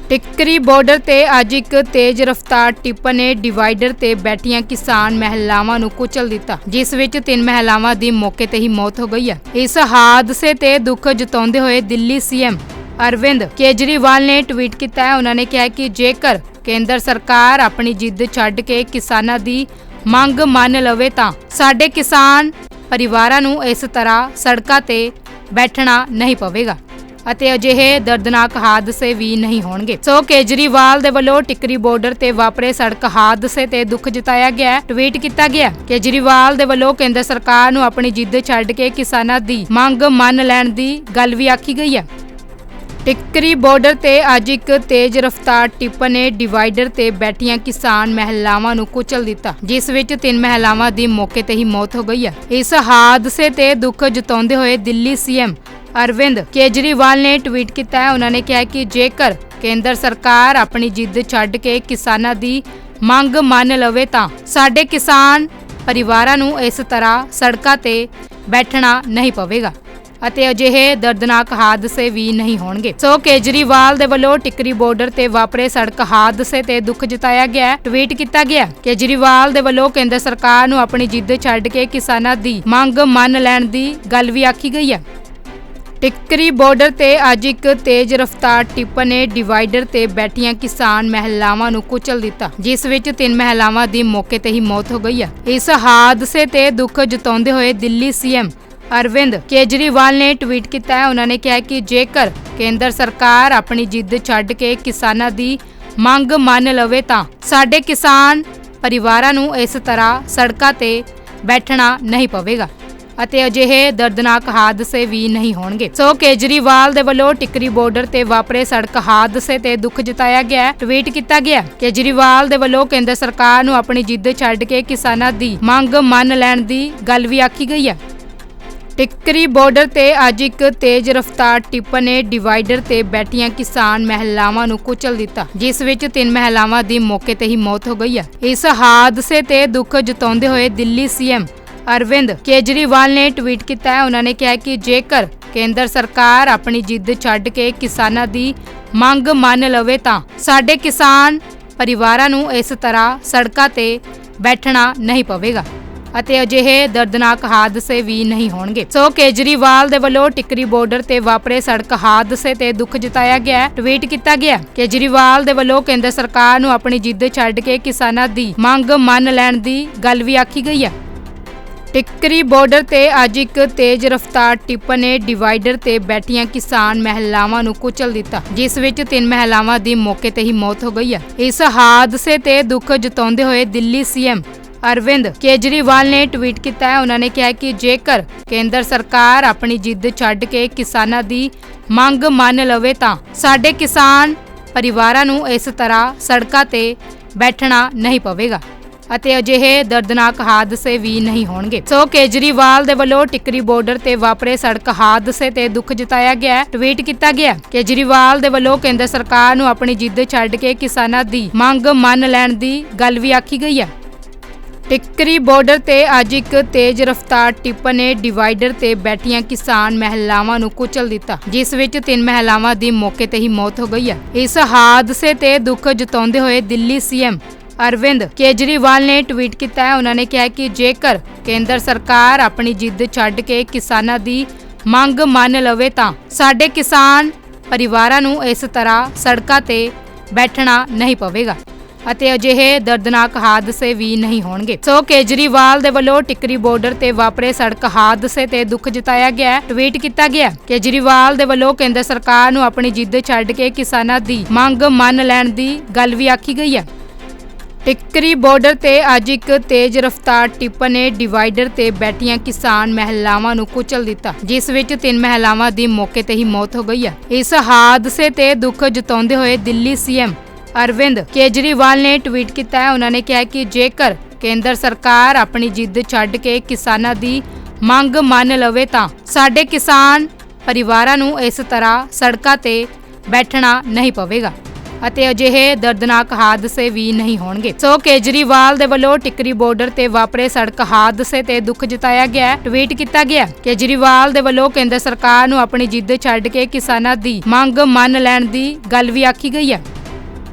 टिक्करी border ते अज एक तेज रफ्तार टिप्पर ने डिवाइडर ते बैठियां किसान महिलावां नूं कुचल दिता, जिस विच 3 महिलावां दी मौके ते ही मौत हो गई है। इस हादसे ते दुख जताउंदे होए दिल्ली सीएम अरविंद केजरीवाल ने ट्वीट किया है। उन्होंने कहा कि जेकर केंद्र सरकार अपनी जिद छड्ड के किसानां दी मंग मन लवे तां साडे किसान परिवारां नूं इस तरह सड़कां ते बैठना नहीं पवेगा ਅਤੇ ਅਜਿਹੇ ਦਰਦਨਾਕ ਹਾਦਸੇ ਵੀ ਨਹੀਂ ਹੋਣਗੇ। ਸੋ ਕੇਜਰੀਵਾਲ ਦੇ ਵੱਲੋਂ ਟਿੱਕਰੀ ਬਾਰਡਰ ਤੇ ਵਾਪਰੇ ਸੜਕ ਹਾਦਸੇ ਤੇ ਦੁੱਖ ਜਤਾਇਆ ਗਿਆ ਹੈ। ਟਵੀਟ ਕੀਤਾ ਗਿਆ ਕੇਜਰੀਵਾਲ ਦੇ ਵੱਲੋਂ ਕੇਂਦਰ ਸਰਕਾਰ ਨੂੰ ਆਪਣੀ ਜਿੱਦ ਛੱਡ ਕੇ ਕਿਸਾਨਾਂ ਦੀ ਮੰਗ ਮੰਨ ਲੈਣ ਦੀ ਗੱਲ ਵੀ ਆਖੀ ਗਈ ਹੈ। टिक्करी बॉर्डर ते अज एक तेज रफ्तार टिप्पर ने डिवाइडर ते बैठियां किसान महिलावां नूं कुचल दिता, जिस विच 3 महिलावां दी मौके ते ही मौत हो गई है। इस हादसे ते दुख जताउंदे होए दिल्ली सीएम अरविंद केजरीवाल ने ट्वीट किया है। उन्होंने कहा कि जेकर केंद्र सरकार अपनी जिद छड्ड के किसानां दी मंग मन लवे तां साडे किसान परिवारां नूं इस तरह सड़कां ते बैठना नहीं पवेगा ਅਤੇ ਅਜਿਹੇ ਦਰਦਨਾਕ ਹਾਦਸੇ ਵੀ ਨਹੀਂ ਹੋਣਗੇ। ਸੋ ਕੇਜਰੀਵਾਲ ਦੇ ਵੱਲੋਂ ਟਿੱਕਰੀ ਬਾਰਡਰ ਤੇ ਵਾਪਰੇ ਸੜਕ ਹਾਦਸੇ ਤੇ ਦੁੱਖ ਜਤਾਇਆ ਗਿਆ। ਟਵੀਟ ਕੀਤਾ ਗਿਆ ਕੇਜਰੀਵਾਲ ਦੇ ਵੱਲੋਂ ਕੇਂਦਰ ਸਰਕਾਰ ਨੂੰ ਆਪਣੀ ਜਿੱਦ ਛੱਡ ਕੇ ਕਿਸਾਨਾਂ ਦੀ ਮੰਗ ਮੰਨ ਲੈਣ ਦੀ ਗੱਲ ਵੀ ਆਖੀ ਗਈ ਹੈ। टिक्करी बॉर्डर ते अज एक तेज रफ्तार टिप्पर ने डिवाइडर ते बैठियां किसान महिलावां नूं कुचल दिता, जिस विच 3 महिलावां दी मौके ते ही मौत हो गई है। इस हादसे ते दुख जताउंदे होए दिल्ली सीएम अरविंद केजरीवाल ने ट्वीट किया है। उन्होंने कहा कि जेकर केंद्र सरकार अपनी जिद छड्ड के किसानां दी मंग मन लवे तां साडे किसान परिवारां नूं इस तरह सड़कां ते बैठना नहीं पवेगा ਅਤੇ ਅਜਿਹੇ ਦਰਦਨਾਕ ਹਾਦਸੇ ਵੀ ਨਹੀਂ ਹੋਣਗੇ। ਸੋ ਕੇਜਰੀਵਾਲ ਦੇ ਵੱਲੋਂ ਟਿੱਕਰੀ ਬਾਰਡਰ ਤੇ ਵਾਪਰੇ ਸੜਕ ਹਾਦਸੇ ਤੇ ਦੁੱਖ ਜਤਾਇਆ ਗਿਆ। ਟਵੀਟ ਕੀਤਾ ਗਿਆ ਕੇਜਰੀਵਾਲ ਦੇ ਵੱਲੋਂ ਕੇਂਦਰ ਸਰਕਾਰ ਨੂੰ ਆਪਣੀ ਜਿੱਦ ਛੱਡ ਕੇ ਕਿਸਾਨਾਂ ਦੀ ਮੰਗ ਮੰਨ ਲੈਣ ਦੀ ਗੱਲ ਵੀ ਆਖੀ ਗਈ ਹੈ। टिक्करी बॉर्डर ते अज एक तेज रफ्तार टिप्पर ने डिवाइडर ते बैठियां किसान महिलावां नूं कुचल दिता, जिस विच 3 महिलावां दी मौके ते ही मौत हो गई है। इस हादसे ते दुख जताउंदे होए दिल्ली सीएम अरविंद केजरीवाल ने ट्वीट किया है। उन्होंने कहा कि जेकर केंद्र सरकार अपनी जिद छड्ड के किसानां दी मंग मन लवे तां साडे किसान परिवारां नूं इस तरह सड़कां ते बैठना नहीं पवेगा ਅਤੇ ਅਜਿਹੇ ਦਰਦਨਾਕ ਹਾਦਸੇ ਵੀ ਨਹੀਂ ਹੋਣਗੇ। ਸੋ ਕੇਜਰੀਵਾਲ ਦੇ ਵੱਲੋਂ ਟਿੱਕਰੀ ਬਾਰਡਰ ਤੇ ਵਾਪਰੇ ਸੜਕ ਹਾਦਸੇ ਤੇ ਦੁੱਖ ਜਤਾਇਆ ਗਿਆ। ਟਵੀਟ ਕੀਤਾ ਗਿਆ ਕੇਜਰੀਵਾਲ ਦੇ ਵੱਲੋਂ ਕੇਂਦਰ ਸਰਕਾਰ ਨੂੰ ਆਪਣੀ ਜਿੱਦ ਛੱਡ ਕੇ ਕਿਸਾਨਾਂ ਦੀ ਮੰਗ ਮੰਨ ਲੈਣ ਦੀ ਗੱਲ ਵੀ ਆਖੀ ਗਈ ਹੈ। टिक्करी बॉर्डर ते अज एक तेज रफ्तार टिप्पर ने डिवाइडर ते बैठियां किसान महिलावां नूं कुचल दिता, जिस विच 3 महिलावां दी मौके ते ही मौत हो गई है। इस हादसे ते दुख जताउंदे होए दिल्ली सीएम अरविंद केजरीवाल ने ट्वीट किया है। उन्होंने कहा कि जेकर केंद्र सरकार अपनी जिद छड्ड के किसानां दी मंग मन लवे तां साडे किसान परिवारां नूं इस तरह सड़कां ते बैठना नहीं पवेगा ਅਤੇ ਅਜਿਹੇ ਦਰਦਨਾਕ ਹਾਦਸੇ ਵੀ ਨਹੀਂ ਹੋਣਗੇ। ਸੋ ਕੇਜਰੀਵਾਲ ਦੇ ਵੱਲੋਂ ਟਿੱਕਰੀ ਬਾਰਡਰ ਤੇ ਵਾਪਰੇ ਸੜਕ ਹਾਦਸੇ ਤੇ ਦੁੱਖ ਜਤਾਇਆ ਗਿਆ। ਟਵੀਟ ਕੀਤਾ ਗਿਆ ਕੇਜਰੀਵਾਲ ਦੇ ਵੱਲੋਂ ਕੇਂਦਰ ਸਰਕਾਰ ਨੂੰ ਆਪਣੀ ਜਿੱਦ ਛੱਡ ਕੇ ਕਿਸਾਨਾਂ ਦੀ ਮੰਗ ਮੰਨ ਲੈਣ ਦੀ ਗੱਲ ਵੀ ਆਖੀ ਗਈ ਹੈ। टिक्करी बॉर्डर ते अज एक तेज रफ्तार टिप्पर ने डिवाइडर ते बैठियां किसान महिलावां नूं कुचल दिता, जिस विच 3 महिलावां दी मौके ते ही मौत हो गई है। इस हादसे ते दुख जताउंदे होए दिल्ली सीएम अरविंद केजरीवाल ने ट्वीट किया है। उन्होंने कहा कि जेकर केंद्र सरकार अपनी जिद छड्ड के किसानां दी मंग मन लवे तां साडे किसान परिवारां नूं इस तरह सड़कां ते बैठना नहीं पवेगा ਅਤੇ ਅਜਿਹੇ ਦਰਦਨਾਕ ਹਾਦਸੇ ਵੀ ਨਹੀਂ ਹੋਣਗੇ। ਸੋ ਕੇਜਰੀਵਾਲ ਦੇ ਵੱਲੋਂ ਟਿੱਕਰੀ ਬਾਰਡਰ ਤੇ ਵਾਪਰੇ ਸੜਕ ਹਾਦਸੇ ਤੇ ਦੁੱਖ ਜਤਾਇਆ ਗਿਆ। ਟਵੀਟ ਕੀਤਾ ਗਿਆ ਕੇਜਰੀਵਾਲ ਦੇ ਵੱਲੋਂ ਕੇਂਦਰ ਸਰਕਾਰ ਨੂੰ ਆਪਣੀ ਜਿੱਦ ਛੱਡ ਕੇ ਕਿਸਾਨਾਂ ਦੀ ਮੰਗ ਮੰਨ ਲੈਣ ਦੀ ਗੱਲ ਵੀ ਆਖੀ ਗਈ ਹੈ। टिक्करी बॉर्डर ते अज एक तेज रफ्तार टिप्पर ने डिवाइडर ते बैठियां किसान महिलावां नूं कुचल दिता, जिस विच 3 महिलावां दी मौके ते ही मौत हो गई है। इस हादसे ते दुख जताउंदे होए दिल्ली सीएम अरविंद केजरीवाल ने ट्वीट किया है। उन्होंने कहा कि जेकर केंद्र सरकार अपनी जिद छड्ड के किसानां दी मंग मन लवे तां साडे किसान परिवारां नूं इस तरह सड़कां ते बैठना नहीं पवेगा ਅਤੇ ਅਜਿਹੇ ਦਰਦਨਾਕ ਹਾਦਸੇ ਵੀ ਨਹੀਂ ਹੋਣਗੇ। ਸੋ ਕੇਜਰੀਵਾਲ ਦੇ ਵੱਲੋਂ ਟਿੱਕਰੀ ਬਾਰਡਰ ਤੇ ਵਾਪਰੇ ਸੜਕ ਹਾਦਸੇ ਤੇ ਦੁੱਖ ਜਤਾਇਆ ਗਿਆ। ਟਵੀਟ ਕੀਤਾ ਗਿਆ ਕੇਜਰੀਵਾਲ ਦੇ ਵੱਲੋਂ ਕੇਂਦਰ ਸਰਕਾਰ ਨੂੰ ਆਪਣੀ ਜਿੱਦ ਛੱਡ ਕੇ ਕਿਸਾਨਾਂ ਦੀ ਮੰਗ ਮੰਨ ਲੈਣ ਦੀ ਗੱਲ ਵੀ ਆਖੀ ਗਈ ਹੈ।